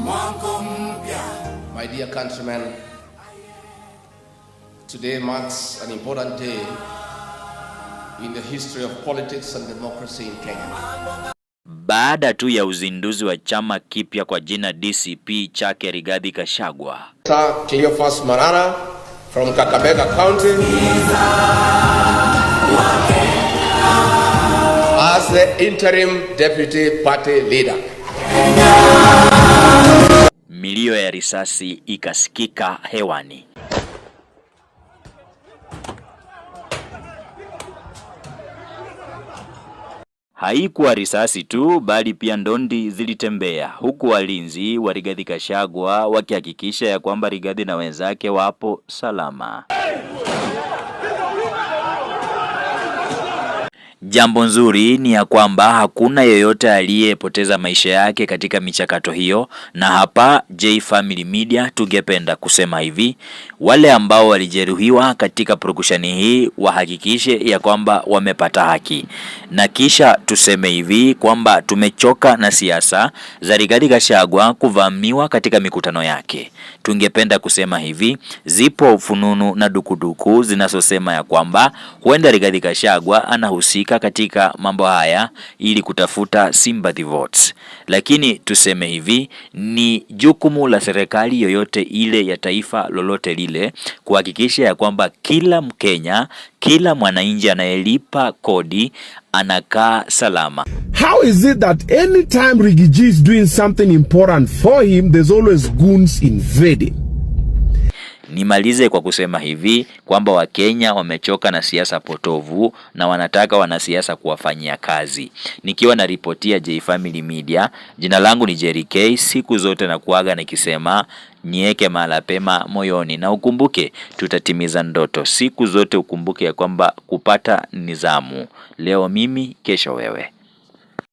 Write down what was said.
My dear countrymen, today marks an important day in the history of politics and democracy in Kenya. Baada tu ya uzinduzi wa chama kipya kwa jina DCP chake Rigathi Gachagua, Cleophas Malala from Kakamega County as the interim deputy party leader. Milio ya risasi ikasikika hewani. Haikuwa risasi tu, bali pia ndondi zilitembea, huku walinzi wa Rigathi Gachagua wakihakikisha ya kwamba Rigathi na wenzake wapo salama. Jambo nzuri ni ya kwamba hakuna yeyote aliyepoteza maisha yake katika michakato hiyo, na hapa J Family Media tungependa kusema hivi: wale ambao walijeruhiwa katika purukushani hii wahakikishe ya kwamba wamepata haki, na kisha tuseme hivi kwamba tumechoka na siasa za Rigathi Gachagua kuvamiwa katika mikutano yake. Tungependa kusema hivi, zipo fununu na dukuduku zinazosema ya kwamba huenda Rigathi Gachagua anahusika katika mambo haya ili kutafuta sympathy votes. Lakini tuseme hivi, ni jukumu la serikali yoyote ile ya taifa lolote lile kuhakikisha ya kwamba kila Mkenya, kila mwananchi anayelipa kodi anakaa salama. How is it that anytime Riggy G is doing something important for him, there's always goons invading? Nimalize kwa kusema hivi kwamba Wakenya wamechoka na siasa potovu na wanataka wanasiasa kuwafanyia kazi. Nikiwa na ripotia J Family Media, jina langu ni Jerry K. Siku zote na kuaga nikisema nieke mahala pema moyoni, na ukumbuke tutatimiza ndoto. Siku zote ukumbuke ya kwamba kupata nizamu, leo mimi kesho wewe.